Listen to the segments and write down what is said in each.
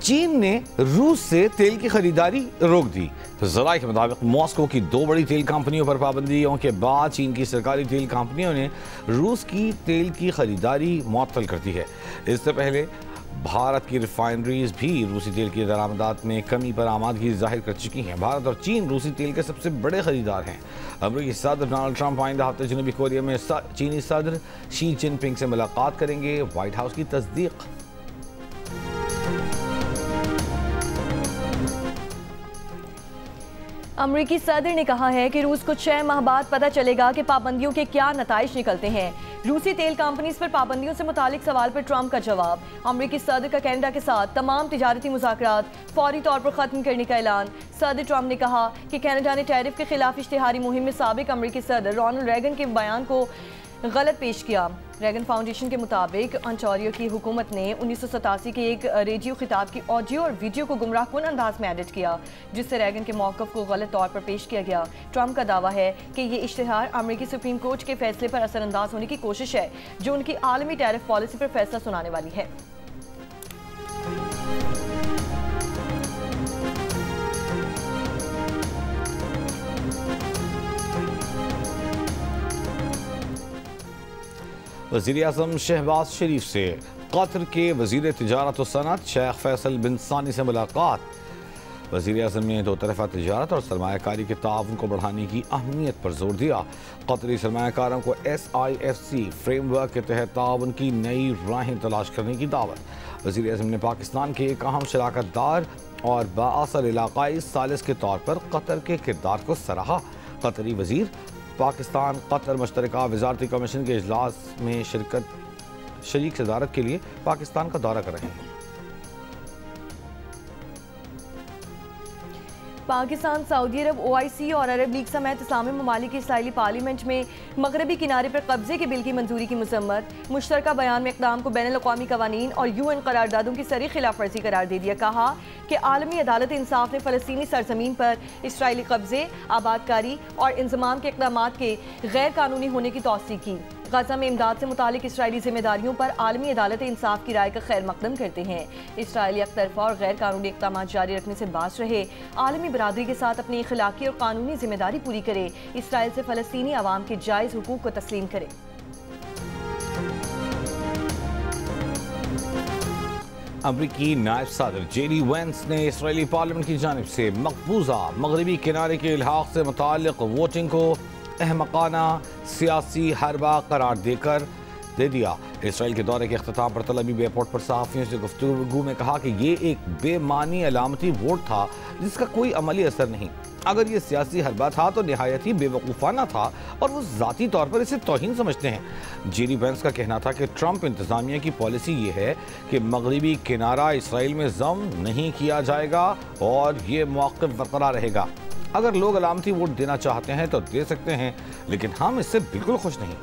चीन ने रूस से तेल की खरीदारी रोक दी। ज़राए के मुताबिक मॉस्को की दो बड़ी तेल कंपनियों पर पाबंदियों के बाद चीन की सरकारी तेल कंपनियों ने रूस की तेल की खरीदारी मुअत्तल कर दी है। इससे पहले भारत की रिफाइनरीज भी रूसी तेल की दरामदात में कमी पर आमादगी जाहिर कर चुकी हैं। भारत और चीन रूसी तेल के सबसे बड़े खरीदार हैं। अमेरिकी सदर डोनाल्ड ट्रंप आइंदा हफ्ते जनूबी कोरिया में चीनी सदर शी जिनपिंग से मुलाकात करेंगे। व्हाइट हाउस की तस्दीक। अमेरिकी सदर ने कहा है कि रूस को 6 माह बाद पता चलेगा कि पाबंदियों के क्या नताइज निकलते हैं। रूसी तेल कंपनीज पर पाबंदियों से मुतालिक सवाल पर ट्रंप का जवाब। अमेरिकी सदर का कनाडा के साथ तमाम तिजारती मुज़ाकरात फौरी तौर पर ख़त्म करने का ऐलान। सदर ट्रंप ने कहा कि कनाडा ने टैरिफ के खिलाफ इश्तिहारी मुहिम में साबिक अमेरिकी सदर रोनाल्ड रेगन के बयान को गलत पेश किया। रेगन फाउंडेशन के मुताबिक ओंटारियो की हुकूमत ने 1987 के एक रेडियो खिताब की ऑडियो और वीडियो को गुमराहकुन अंदाज में एडिट किया, जिससे रेगन के मौक़िफ़ को गलत तौर पर पेश किया गया। ट्रंप का दावा है कि ये इश्तिहार अमेरिकी सुप्रीम कोर्ट के फैसले पर असरअंदाज होने की कोशिश है, जो उनकी आलमी टैरिफ पॉलिसी पर फैसला सुनाने वाली है। वज़ीर-ए-आज़म शहबाज शरीफ से कतर के वज़ीर तिजारत और सनअत शेख फैसल बिन सानी से मुलाकात। वज़ीर-ए-आज़म ने दो तरफ़ा तिजारत और सरमायाकारी के ताउन को बढ़ाने की अहमियत पर जोर दिया। कतरी सरमायाकारों को SIFC फ्रेमवर्क के तहत ताउन की नई राहें तलाश करने की दावत। वज़ीर-ए-आज़म ने पाकिस्तान के एक अहम शराकतदार और बाअसर इलाकाई सालिस के तौर पर कतर के किरदार को सराहा। कतरी वज़ीर पाकिस्तान कतर मुश्तरका वज़ारती कमीशन के इजलास में शरीक सदारत के लिए पाकिस्तान का दौरा कर रहे हैं। पाकिस्तान, सऊदी अरब, OIC और अरब लीग समेत इस्लामी ममालिक की इसराइली पार्लियामेंट में मगरबी किनारे पर कब्जे के बिल की मंजूरी की मजम्मत। मुश्तरका बयान में इक़दाम को बैनुल अक़वामी कवानीन और UN करारदादों की सरी खिलाफ वर्जी करार दे दिया। कहा कि आलमी अदालत इंसाफ ने फ़लस्तीनी सरजमीन पर इसराइली कब्जे, आबादकारी और इंज़माम के इक़दामात के गैर कानूनी होने की तौसीक़ की। गज़ा में इमदाद से मुतालिक इसराइली जिम्मेदारियों पर आलमी अदालत इंसाफ की राय का खैर मकदम करते हैं। इसराइली एकतरफा और गैर कानूनी इक़दाम जारी रखने से बाज रहे, आलमी बरादरी के साथ अपनी अखलाकी और कानूनी जिम्मेदारी पूरी करे, इसराइल से फ़लस्तीनी अवाम के जायज़ हुकूक को तस्लीम करे। अमरीकी नायब सदर JD वेंस ने इसराइली पार्लियामेंट की जानिब से मकबूजा मगरबी किनारे के इल्हाक से मुताल्लिक़ वोटिंग को अहमकाना सियासी हरबा करार दे दिया। इसराइल के दौरे के अख्ताम पर तल अवीव एयरपोर्ट पर सहाफ़ियों से गुफ्तगू में कहा कि ये एक बेमानी अलामती वोट था जिसका कोई अमली असर नहीं। अगर ये सियासी हरबा था तो निहायत ही बेवकूफ़ाना था और वो ज़ाती तौर पर इसे तौहीन समझते हैं। JD वेंस का कहना था कि ट्रंप इंतज़ामिया की पॉलिसी ये है कि मगरबी किनारा इसराइल में ज़म नहीं किया जाएगा और ये मौक़िफ़ बरकरार रहेगा। अगर लोग अलामती वोट देना चाहते हैं तो दे सकते हैं, लेकिन हम इससे बिल्कुल खुश नहीं।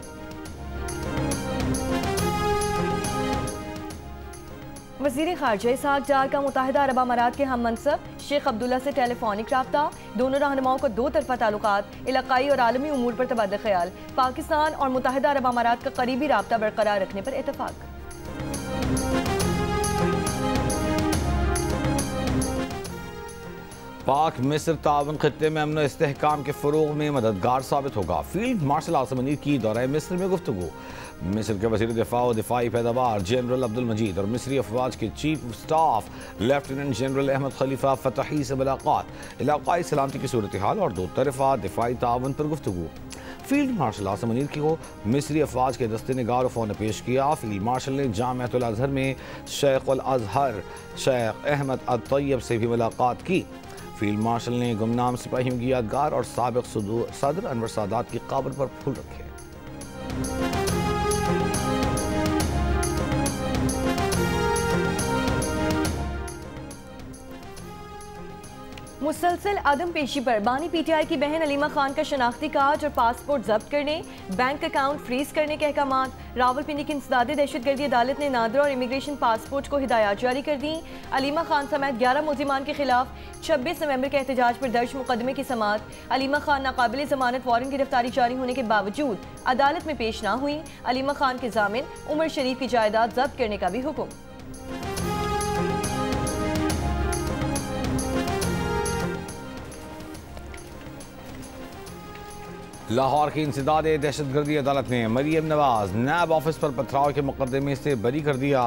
वज़ीर ख़ारजा इसहाक़ डार का मुत्तहिदा अरब अमारात के हम मनसब शेख अब्दुल्ला से टेलीफोनिक रब्ता। दोनों रहनुमाओं को दो तरफ़ा ताल्लुकात, इलाक़ाई और आलमी उमूर पर तबादला ख्याल। पाकिस्तान और मुत्तहिदा अरब अमारात का करीबी रब्ता बरकरार रखने पर इत्तफ़ाक़। पाक मिस्र ताउन खित्ते में अमन इस्तेहकाम के फ़रोग़ में मददगार साबित होगा। फील्ड मार्शल आसिम मुनीर की दौरे मिस्र में गुफ्तगू। मिस्र के वज़ीर दिफ़ा और दिफ़ाई पैदावार जनरल अब्दुल मजीद और मिस्री अफवाज के chief staff lieutenant general Ahmed Khalifa Fathi से मुलाकात। इलाक़ाई सलामती की सूरत हाल और दो तरफ़ा दिफ़ाई ताउन पर गुफ्तगू। फील्ड मार्शल आसिम मुनीर को मिस्री अफवाज के दस्ते ने गारफ़ों ने पेश किया। फील्ड मार्शल ने जामिअतुल अज़हर में शेख उल अज़हर शेख अहमद अत-तय्यब से भी मुलाकात की। फील्ड मार्शल ने गुमनाम सिपाहियों की यादगार और साबिक़ सदर अनवर सादात की कब्र पर फूल रखे। मुसलसल अदम पेशी पर बानी PTI की बहन अलीमा खान का शनाख्ती कार्ड और पासपोर्ट जब्त करने, बैंक अकाउंट फ्रीज करने के अहकाम। रावलपिंडी की इंसदादे दहशतगर्दी अदालत ने नादरा और इमिग्रेशन पासपोर्ट को हिदायत जारी कर दी। अलीमा खान समेत 11 मुलजिमान के खिलाफ 26 नवंबर के एहतजाज पर दर्ज मुकदमे की समाअत। अलीमा खान नाकाबिल जमानत वारंट गिरफ्तारी जारी होने के बावजूद अदालत में पेश न हुई। अलीमा खान के जामिन उमर शरीफ की जायदाद जब्त करने का भी हुक्म। लाहौर की इंसदाद दहशतगर्दी अदालत ने मरियम नवाज नैब ऑफिस पर पथराव के मुकदमे से बरी कर दिया।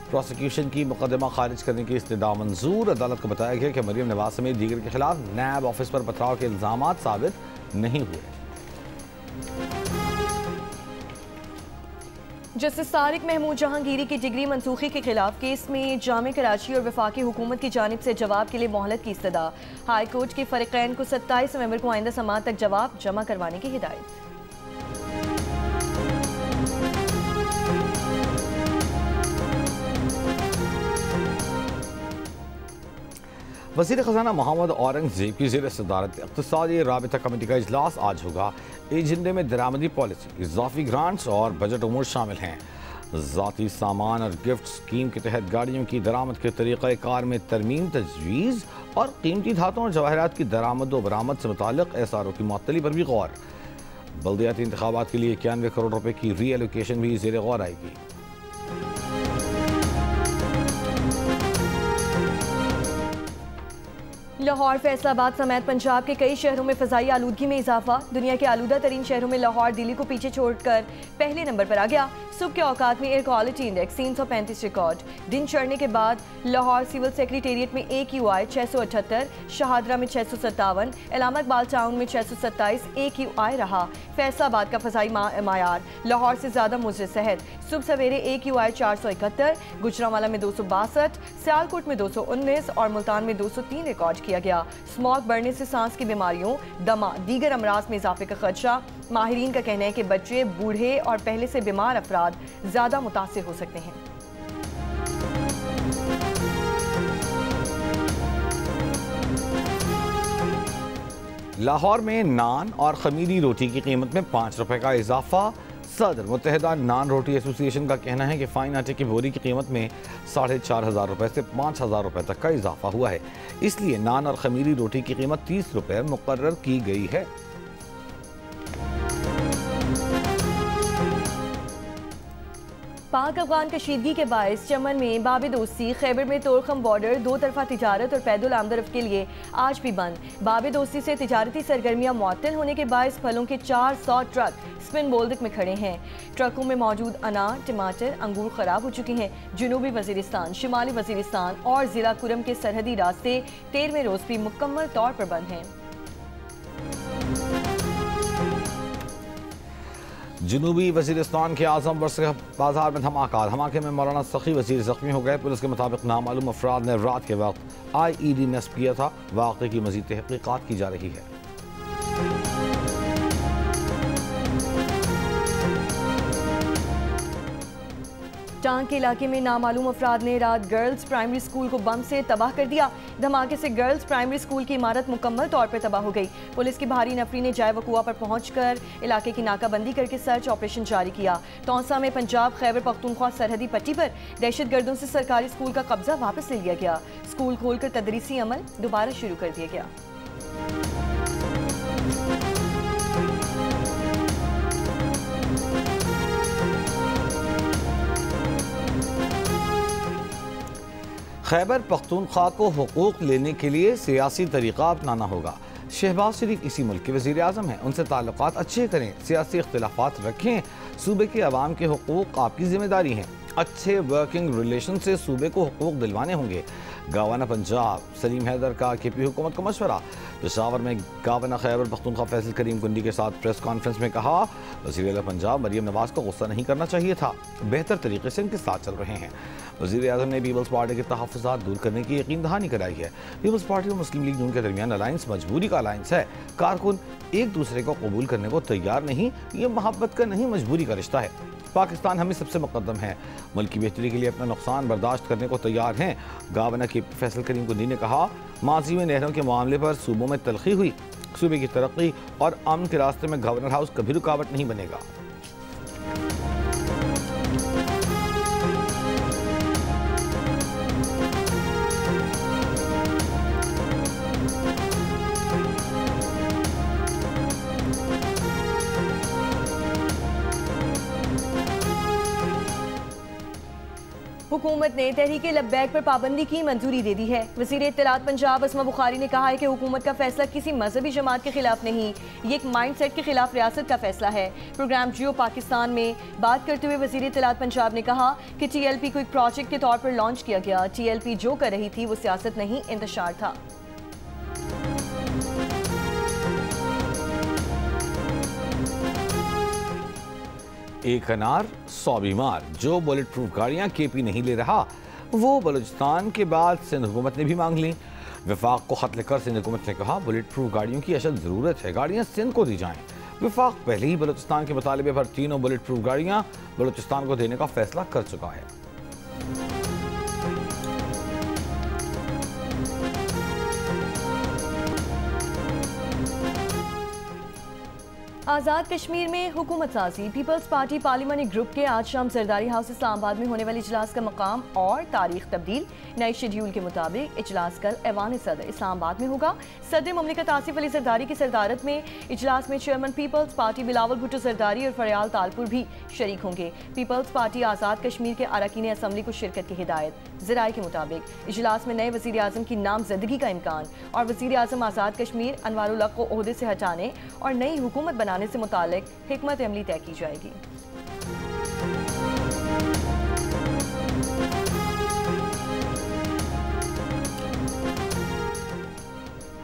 प्रोसिक्यूशन की मुकदमा खारिज करने की इस्तदा मंजूर। अदालत को बताया गया कि मरियम नवाज समेत दीगर के खिलाफ नैब ऑफिस पर पथराव के इल्जाम साबित नहीं हुए। जस्टिस तारिक महमूद जहांगीरी की डिग्री मनसूखी के खिलाफ केस में जामे कराची और वफाकी हुकूमत की जानिब से जवाब के लिए मोहलत की इस्तदा। हाई कोर्ट के फरीकैन को 27 नवंबर को आइंदा समाअत तक जवाब जमा करवाने की हिदायत। वज़ीर ख़ज़ाना मोहम्मद औरंगज़ेब की ज़ेर सदारत इक़्तिसादी राबिता कमेटी का इजलास आज होगा। एजेंडे में दरामदी पॉलिसी, इजाफी ग्रांट्स और बजट उमूर शामिल हैं। ज़ाती सामान और गिफ्ट स्कीम के तहत गाड़ियों की दरामद के तरीक़ाकार में तरमीम तजवीज़ और कीमती धातुओं और जवाहरात की दरामद व बरामद से मुताल्लिक़ एसआरओ की मुअत्तली पर भी गौर। बल्दियाती इंतखाबात के लिए 91 करोड़ रुपए की री एलोकेशन भी ज़ेर गौर आएगी। लाहौर, फैसलाबाद समेत पंजाब के कई शहरों में फ़ज़ाई आलूदगी में इजाफा। दुनिया के आलूदा तरीन शहरों में लाहौर दिल्ली को पीछे छोड़कर पहले नंबर पर आ गया। सुबह के औकात में एयर क्वालिटी इंडेक्स 335 रिकॉर्ड। दिन चढ़ने के बाद लाहौर सिविल सेक्रेटेरिएट में AQI 678, शहादरा में 657, इलामा इकबाल टाउन में 627 AQI रहा। फैसलाबाद का फ़ज़ाई मायार लाहौर से ज़्यादा मुज़र सेहत। सुबह सवेरे AQI 471, गुजरांवाला में 262, सियालकोट में 219 और मुल्तान में 203 रिकॉर्ड किया गया। स्मॉग बढ़ने से सांस की बीमारियों, दमा, दीगर अमराज में इजाफे का खदशा। माहिरीन का कहना है कि बच्चे, बूढ़े और पहले से बीमार अफराद ज्यादा मुतासिर हो सकते हैं। लाहौर में नान और खमीरी रोटी की कीमत में 5 रुपए का इजाफा। सदर मुत्तहिदा नान रोटी एसोसिएशन का कहना है कि फाइन आटे की बोरी की कीमत में 4,500 रुपए से 5,000 रुपए तक का इजाफा हुआ है। इसलिए नान और खमीरी रोटी की कीमत 30 रुपए मुकर्रर की गई है। पाक अफगान कशीदगी के बायस चमन में बाब दोस्ती, खैबर में तोरखम बॉर्डर दो तरफा तिजारत और पैदल आमदरफ के लिए आज भी बंद। बाब दोस्ती से तिजारती सरगर्मियां मुअत्तल होने के बायस फलों के 400 ट्रक स्पिन बोल्डिक में खड़े हैं। ट्रकों में मौजूद अनार, टमाटर, अंगूर खराब हो चुके हैं। जनूबी वजीरिस्तान, शिमाली वजीरिस्तान और जिला कुरम के सरहदी रास्ते 13वें रोज भी मुकम्मल तौर पर बंद हैं। जनूबी वजीरिस्तान के आजम बाजार में धमाके में मौलाना सखी वजीर जख्मी हो गए। पुलिस के मुताबिक नामालूम अफराद ने रात के वक्त IED नस्ब किया था। वाक़े की मज़ीद तहक़ीक़ात की जा रही है। टांग के इलाके में नामालूम अफराद ने रात गर्ल्स प्राइमरी स्कूल को बम से तबाह कर दिया। धमाके से गर्ल्स प्राइमरी स्कूल की इमारत मुकम्मल तौर पर तबाह हो गई। पुलिस की भारी नफरी ने जाय वकुआ पर पहुंचकर इलाके की नाकाबंदी करके सर्च ऑपरेशन जारी किया। तौसा में पंजाब खैबर पख्तूनख्वा सरहदी पट्टी पर दहशतगर्दों से सरकारी स्कूल का कब्जा वापस ले लिया गया। स्कूल खोलकर तदरीसी अमल दोबारा शुरू कर दिया गया। खैबर पख्तूनख्वा को हुकूक लेने के लिए सियासी तरीका अपनाना होगा। शहबाज शरीफ इसी मुल्क के वज़ीर आज़म हैं। उनसे ताल्लुकात अच्छे करें, सियासी इख्तिलाफात रखें। सूबे के अवाम के हुकूक आपकी जिम्मेदारी हैं। अच्छे वर्किंग रिलेशन से सूबे को हुकूक दिलवाने होंगे। गवर्नर पंजाब सलीम हैदर का KP हुकूमत को मशवरा। पेशावर में गवर्नर खैबर पख्तूनख्वा फैसल करीम कुंडी के साथ प्रेस कॉन्फ्रेंस में कहा, वज़ीर आज़म पंजाब मरियम नवाज को गुस्सा नहीं करना चाहिए था, बेहतर तरीके से उनके साथ चल रहे हैं। वज़ीर आज़म ने पीपल्स पार्टी के तहफ़्फ़ुज़ात दूर करने की यकीन दहानी कराई है। पीपल्स पार्टी और मुस्लिम लीग नून के दरमियान अलायंस मजबूरी का अलायंस है। कारकुन एक दूसरे को कबूल करने को तैयार नहीं, ये मोहब्बत का नहीं मजबूरी का रिश्ता है। पाकिस्तान हमें सबसे मुकद्दम है, मुल्क की बेहतरी के लिए अपना नुकसान बर्दाश्त करने को तैयार हैं। गवर्नर KP फैसल करीम कुंडी ने कहा, माजी में नहरों के मामले पर सूबों में तलखी हुई। सूबे की तरक्की और अमन के रास्ते में गवर्नर हाउस कभी रुकावट नहीं बनेगा। हुकूमत ने तहरीक लब्बैक पर पाबंदी की मंजूरी दे दी है। वज़ीर इत्तलात पंजाब अस्मा बुखारी ने कहा है कि हुकूमत का फैसला किसी मजहबी जमात के खिलाफ नहीं, ये एक माइंड सेट के खिलाफ रियासत का फैसला है। प्रोग्राम जियो पाकिस्तान में बात करते हुए वज़ीर इत्तलात पंजाब ने कहा कि TLP को एक प्रोजेक्ट के तौर पर लॉन्च किया गया। TLP जो कर रही थी वो सियासत नहीं, इंतशार था। एक अनार 100 बीमार, जो बुलेट प्रूफ गाड़ियां KP नहीं ले रहा वो बलूचिस्तान के बाद सिंध हुकूमत ने भी मांग ली। वफाक को खत लिखकर सिंध हुकूमत ने कहा बुलेट प्रूफ गाड़ियों की अशद ज़रूरत है, गाड़ियां सिंध को दी जाएं। वफाक पहले ही बलूचिस्तान के मुतालबे पर तीनों बुलेट प्रूफ गाड़ियां बलूचिस्तान को देने का फैसला कर चुका है। आज़ाद कश्मीर में हुकूमत साजी। पीपल्स पार्टी पार्लिमानी ग्रुप के आज शाम जरदारी हाउस इस्लामाबाद में होने वाले इजलास का मकाम और तारीख तब्दील। नए शेड्यूल के मुताबिक इजलास कल ऐवान सदर इस्लामाबाद में होगा। सदर मुमलिकत आसिफ अली जरदारी की सदारत में इजलास में चेयरमैन पीपल्स पार्टी बिलावल भुट्टो जरदारी और फरियाल तालपुर भी शरीक होंगे। पीपल्स पार्टी आज़ाद कश्मीर के अरकान असम्बली को शिरकत की हिदायत। ज़राए के मुताबिक इजलास में नए वज़ीर आज़म की नामजदगी का इम्कान और वज़ीर आज़म आज़ाद कश्मीर अनवारुल हक को ओहदे से हटाने और नई हुकूमत बनाने से मुतालिक हिकमत अमली तय की जाएगी।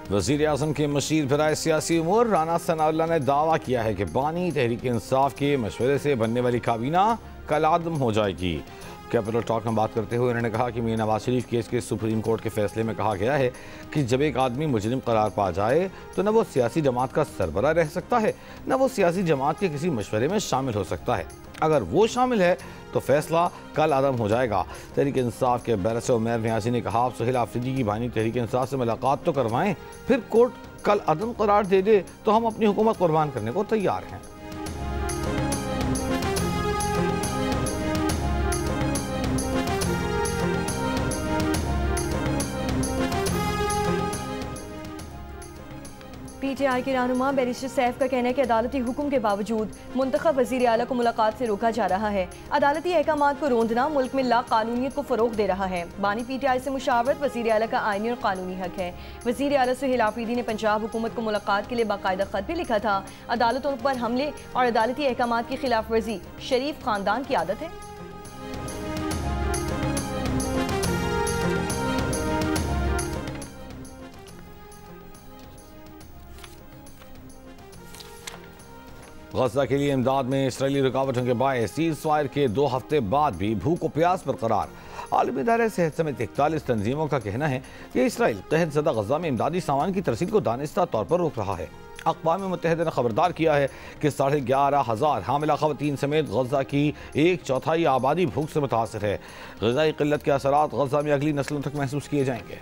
वज़ीर आज़म के मशीर फिराए सियासी उमूर राना सनाउल्लाह ने दावा किया है कि बानी तहरीक इंसाफ के मशवरे से बनने वाली काबीना कल आदम हो जाएगी। कैपिटल टॉक में बात करते हुए उन्होंने कहा कि मियां नवाज शरीफ केस के सुप्रीम कोर्ट के फैसले में कहा गया है कि जब एक आदमी मुजरिम करार पा जाए तो न वो सियासी जमात का सरबरा रह सकता है, न वो सियासी जमात के किसी मशवरे में शामिल हो सकता है। अगर वो शामिल है तो फैसला कल आदम हो जाएगा। तहरीक इंसाफ के बैरिस्टर उमैर न्यासी ने कहा आप सुहेल आफरीदी की बानी तहरीक इंसाफ से मुलाकात तो करवाएं, फिर कोर्ट कल अदम करार दे दे तो हम अपनी हुकूमत कुर्बान करने को तैयार हैं। PTI के रहनुमा बैरिस्टर सैफ का कहना है कि अदालती हुक्म के बावजूद मुंतखब वज़ीर आला को मुलाकात से रोका जा रहा है। अदालती अहकामात को रोंदना मुल्क में ला कानूनियत को फ़रोग दे रहा है। बानी PTI से मुशावरत वज़ीर आला का आईनी और कानूनी हक है। वज़ीर आला सुहेल आफरीदी ने पंजाब हुकूमत को मुलाकात के लिए बाकायदा खत भी लिखा था। अदालतों पर हमले और अदालती अहकामात की खिलाफ वर्जी शरीफ खानदान की आदत है। गज़ा के लिए इमदाद में इसराइली रुकावटों के बायस सीज़ फायर के 2 हफ्ते बाद भी भूख व प्यास बरकरार। आलमी इदारे सेहत समेत 41 तंजीमों का कहना है कि इसराइल कहत ज़दा गज़ा में इमदादी सामान की तरसील को दानिस्ता तौर पर रोक रहा है। अक़वाम मुत्तहिदा ने खबरदार किया है कि 11,500 हामिला ख़वातीन समेत गज़ा की 1/4 आबादी भूख से मुतासर है। ग़िज़ाई क़िल्लत के असरात गज़ा में अगली नस्लों तक महसूस किए जाएंगे।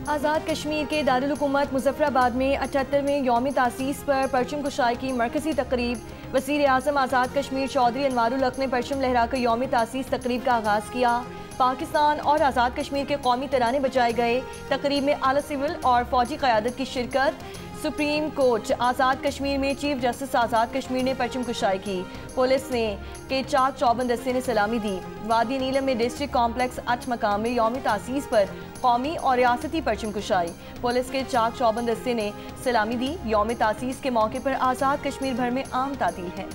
आज़ाद कश्मीर के दारुल हुकूमत मुज़फ़्फ़राबाद में 78वें यौम तासीस पर परचम कुशाई की मरकज़ी तकरीब। वज़ीर आज़म आज़ाद कश्मीर चौधरी अनवारुल हक ने परचम लहराकर यौम तासीस तकरीब का आगाज़ किया। पाकिस्तान और आज़ाद कश्मीर के कौमी तराने बजाए गए। तकरीब में आला सिविल और फौजी क़यादत की शिरकत। सुप्रीम कोर्ट आज़ाद कश्मीर में चीफ जस्टिस आज़ाद कश्मीर ने परचम कुशाई की। पुलिस ने के चाक चौबंद दस्ते ने सलामी दी। वादी नीलम में डिस्ट्रिक्ट कॉम्प्लेक्स 8 मकाम में यौम तासीस पर कौमी और रियासती परचम कुशाई। पुलिस के चाक चौबंद दस्ते ने सलामी दी। यौम तासीस के मौके पर आज़ाद कश्मीर भर में आम तातील है।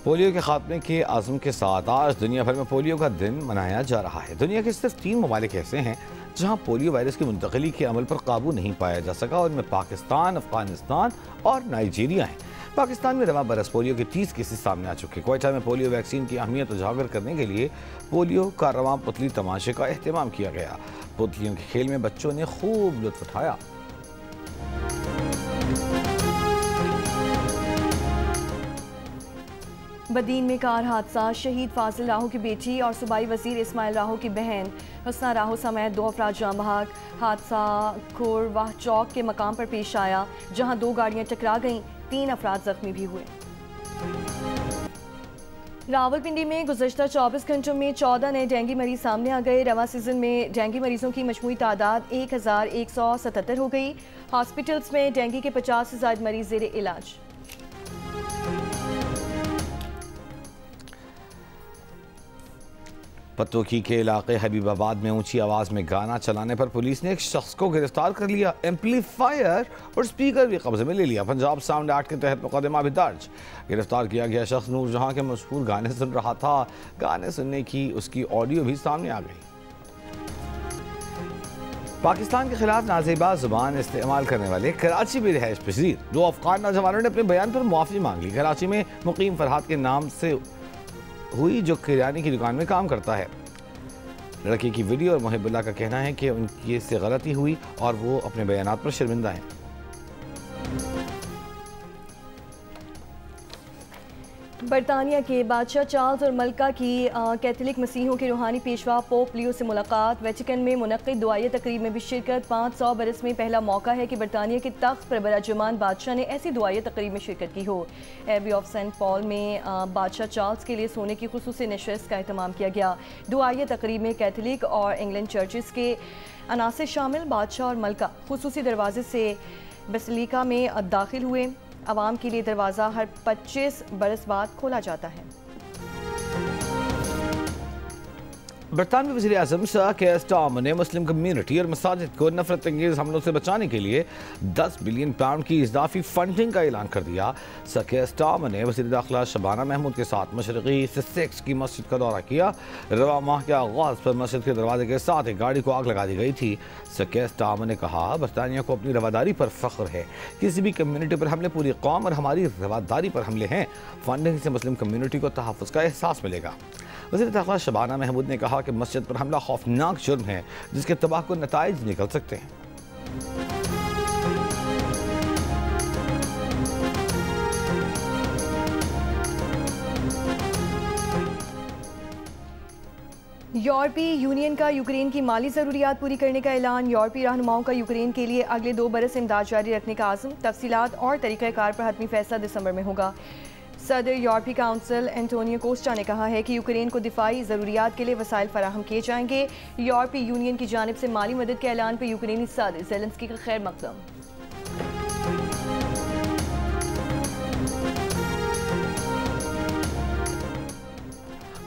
पोलियो के खात्मे के आज़म के साथ आज दुनिया भर में पोलियो का दिन मनाया जा रहा है। दुनिया के सिर्फ 3 ममालिक ऐसे हैं जहां पोलियो वायरस की मुंतकिली के अमल पर काबू नहीं पाया जा सका, और इनमें पाकिस्तान, अफगानिस्तान और नाइजीरिया हैं। पाकिस्तान में रवा बरस पोलियो के 30 केसेस सामने आ चुके। क्वेटा में पोलियो वैक्सीन की अहमियत उजागर करने के लिए पोलियो का रवा पुतली तमाशे का एहतमाम किया गया। पुतलियों के खेल में बच्चों ने खूब लुत्फ उठाया। बदीन में कार हादसा, शहीद फाजिल राहो की बेटी और सूबाई वजीर इस्माइल राहो की बहन हुस्ना राहो समेत 2 अफराद जाँ बहक। हादसा खोरवाह चौक के मकाम पर पेश आया, जहां 2 गाड़ियां टकरा गईं। 3 अफराद जख्मी भी हुए। रावलपिंडी में गुज़श्ता 24 घंटों में 14 नए डेंगू मरीज सामने आ गए। रवा सीजन में डेंगू मरीजों की मजमूई तादाद 1177 हो गई। हॉस्पिटल्स में डेंगू के 50 से ज़ायद मरीज ज़ेरे इलाज। पतोकी के इलाके हबीबाबाद में ऊंची आवाज़ में गाना चलाने पर पुलिस ने एक शख्स को गिरफ्तार कर लिया। एम्पलीफायर और स्पीकर भी कब्जे में ले लिया। पंजाब साउंड एक्ट के तहत मुकदमा भी दर्ज। गिरफ्तार किया गया शख्स नूरजहां के मशहूर गाने सुन रहा था। गाने सुनने की उसकी ऑडियो भी सामने आ गई। पाकिस्तान के खिलाफ नाज़ेबा जुबान इस्तेमाल करने वाले कराची में रिहाइश पजीर 2 अफगान नौजवानों ने अपने बयान पर मुआफ़ी मांग ली। कराची में मुकीम फरहाद के नाम से हुई, जो किराने की दुकान में काम करता है। लड़के की वीडियो और मुहिबुल्लाह का कहना है कि उनकी इससे गलती हुई और वो अपने बयानात पर शर्मिंदा हैं। बरतानिया के बादशाह चार्ल्स और मलका की कैथोलिक मसीहों के रूहानी पेशवा पोप लियो से मुलाकात। वेटिकन में मुनक्किद दुआई तकरीब में भी शिरकत। 500 बरस में पहला मौका है कि बरतानिया के तख्त पर बराजमान बादशाह ने ऐसी दुआई तकरीब में शिरकत की हो। एबी ऑफ सेंट पॉल में बादशाह चार्ल्स के लिए सोने की खुसूसी नशस्त का एहतमाम किया गया। दुआई तकरीब में कैथोलिक और इंग्लैंड चर्चेस के अनासिर शामिल। बादशाह और मलका खुसूसी दरवाजे से बेसिलिका में दाखिल हुए। आवाम के लिए दरवाज़ा हर 25 बरस बाद खोला जाता है। बरतानवी वज़ीर आज़म सर केयर स्टारमर ने मुस्लिम कम्यूनिटी और मसाजिद को नफरत अंगेज़ हमलों से बचाने के लिए 10 बिलियन पाउंड की इजाफी फंडिंग का ऐलान कर दिया। सर केयर स्टारमर ने वज़ीर दाखिला शबाना महमूद के साथ मशरक़ी ससेक्स की मस्जिद का दौरा किया। रवा माह के आगाज़ पर मस्जिद के दरवाजे के साथ एक गाड़ी को आग लगा दी गई थी। सर केयर स्टारमर ने कहा, बरतानिया को अपनी रवादारी पर फ़ख्र है। किसी भी कम्यूनिटी पर हमले पूरी कौम और हमारी रवादारी पर हमले हैं। फंडिंग से मुस्लिम कम्यूनिटी को तहफ़्फ़ुज़ का एहसास मिलेगा। वज़ीर दाखिला शबाना महमूद ने कहा कि मस्जिद पर हमला खौफनाक जुर्म है जिसके तबाहकुन नताइज निकल सकते हैं। यूरोपीय यूनियन का यूक्रेन की माली ज़रूरियात पूरी करने का ऐलान। यूरोपीय रहनुमाओं का यूक्रेन के लिए अगले 2 बरस इमदाद जारी रखने का आज़म। तफसीलात और तरीक़ाकार पर हतमी फैसला दिसंबर में होगा। सदर यूरोपीय काउंसिल एंटोनियो कोस्टा ने कहा है कि यूक्रेन को दिफाई ज़रूरियात के लिए वसाइल फराहम किए जाएंगे। यूरोपीय यूनियन की जानिब से माली मदद के ऐलान पर यूक्रेनी सदर ज़ेलेंस्की का खैर मकदम।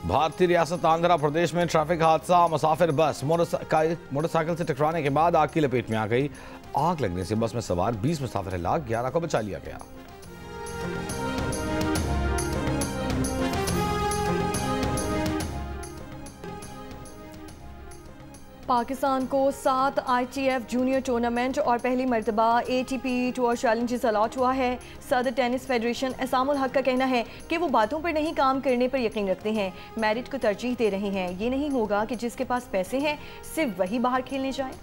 भारतीय रियासत आंध्र प्रदेश में ट्रैफिक हादसा। मुसाफिर बस मोटरसाइकिल से टकराने के बाद आग की लपेट में आ गई। आग लगने से बस में सवार 20 मुसाफिर हलाक, 11 को बचा लिया गया। पाकिस्तान को 7 ITF जूनियर टूर्नामेंट और पहली मरतबा ATP टूर चैलेंजेस अलॉट हुआ है। सदर टेनिस फेडरेशन एसामुल हक का कहना है कि वो बातों पर नहीं, काम करने पर यकीन रखते हैं। मेरिट को तरजीह दे रहे हैं। ये नहीं होगा कि जिसके पास पैसे हैं सिर्फ वही बाहर खेलने जाए।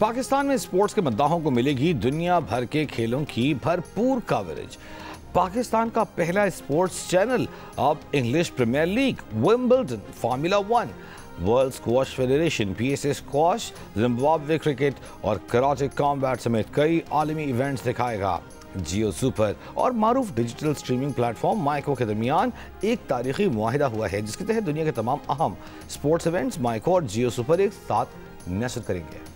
पाकिस्तान में स्पोर्ट्स के मद्दाहों को मिलेगी दुनिया भर के खेलों की भरपूर कवरेज। पाकिस्तान का पहला स्पोर्ट्स चैनल अब English Premier League, Wimbledon, Formula 1, World Squash Federation, PSA squash, Zimbabwe cricket और कराटे कॉम्बैट समेत कई आलमी इवेंट्स दिखाएगा। जियो सुपर और मारूफ डिजिटल स्ट्रीमिंग प्लेटफॉर्म माइको के दरमियान एक तारीखी मुआहिदा हुआ है जिसके तहत दुनिया के तमाम अहम स्पोर्ट्स इवेंट्स माइको और जियो सुपर एक साथ नशर करेंगे।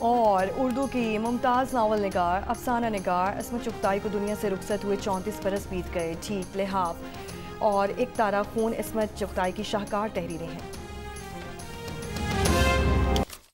और उर्दू की मुमताज़ नावल निगार, अफसाना निगार अस्मत चुगताई को दुनिया से रुखसत हुए 34 बरस बीत गए। ठीक लिहाफ और एक तारा खून अस्मत चुगताई की शाहकार तहरीरें हैं।